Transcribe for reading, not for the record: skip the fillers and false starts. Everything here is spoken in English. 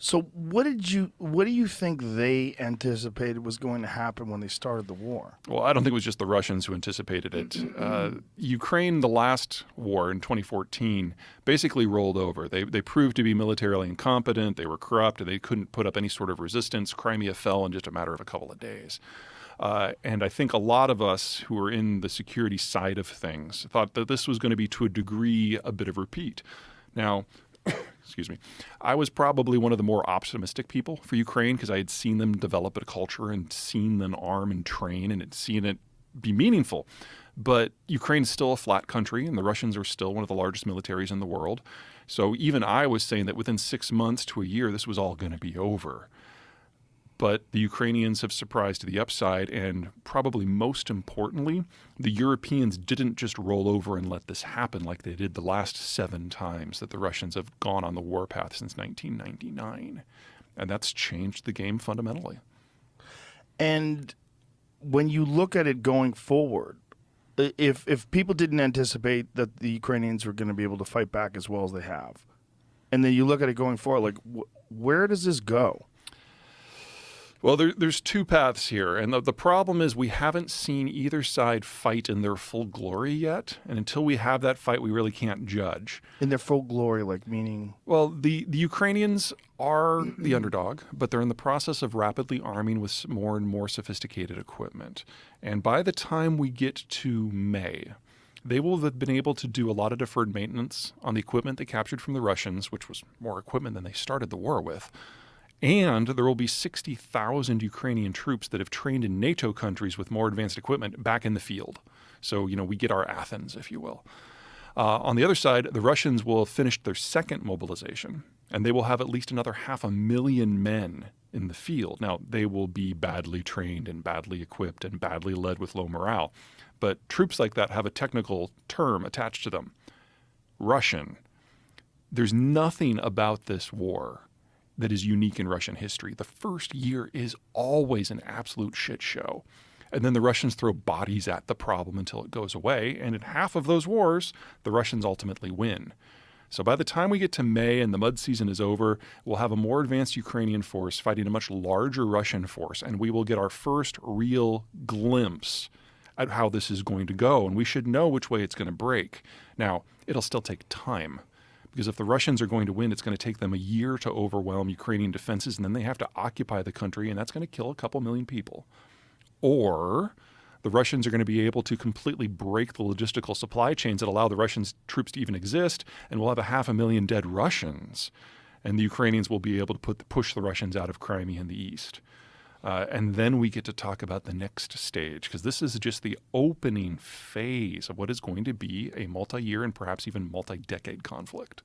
So what do you think they anticipated was going to happen when they started the war? Well, I don't think it was just the Russians who anticipated it. Ukraine, the last war in 2014, basically rolled over. They proved to be militarily incompetent. They were corrupt. They couldn't put up any sort of resistance. Crimea fell in just a matter of a couple of days. And I think a lot of us who are in the security side of things thought that this was going to be, to a degree, a bit of repeat. Now, excuse me, I was probably one of the more optimistic people for Ukraine because I had seen them develop a culture and seen them arm and train and had seen it be meaningful. But Ukraine is still a flat country, and the Russians are still one of the largest militaries in the world. So even I was saying that within 6 months to a year, this was all going to be over. But the Ukrainians have surprised to the upside, and probably most importantly, the Europeans didn't just roll over and let this happen like they did the last 7 times that the Russians have gone on the warpath since 1999. And that's changed the game fundamentally. And when you look at it going forward, if people didn't anticipate that the Ukrainians were going to be able to fight back as well as they have, and then you look at it going forward, like where does this go? Well, there's 2 paths here, and the problem is we haven't seen either side fight in their full glory yet, and until we have that fight, we really can't judge. In their full glory, like meaning? Well, the Ukrainians are the underdog, but they're in the process of rapidly arming with more and more sophisticated equipment. And by the time we get to May, they will have been able to do a lot of deferred maintenance on the equipment they captured from the Russians, which was more equipment than they started the war with. And there will be 60,000 Ukrainian troops that have trained in NATO countries with more advanced equipment back in the field. So, we get our Athens, if you will. On the other side, the Russians will have finished their second mobilization, and they will have at least another 500,000 men in the field. Now, they will be badly trained and badly equipped and badly led with low morale. But troops like that have a technical term attached to them. Russian. There's nothing about this war that is unique in Russian history. The first year is always an absolute shit show. And then the Russians throw bodies at the problem until it goes away. And in half of those wars, the Russians ultimately win. So by the time we get to May and the mud season is over, we'll have a more advanced Ukrainian force fighting a much larger Russian force. And we will get our first real glimpse at how this is going to go. And we should know which way it's going to break. Now, it'll still take time. Because if the Russians are going to win, it's going to take them a year to overwhelm Ukrainian defenses, and then they have to occupy the country, and that's going to kill a couple million people. Or the Russians are going to be able to completely break the logistical supply chains that allow the Russian troops to even exist, and we'll have 500,000 dead Russians. And the Ukrainians will be able to push the Russians out of Crimea in the east. And then we get to talk about the next stage, because this is just the opening phase of what is going to be a multi-year and perhaps even multi-decade conflict.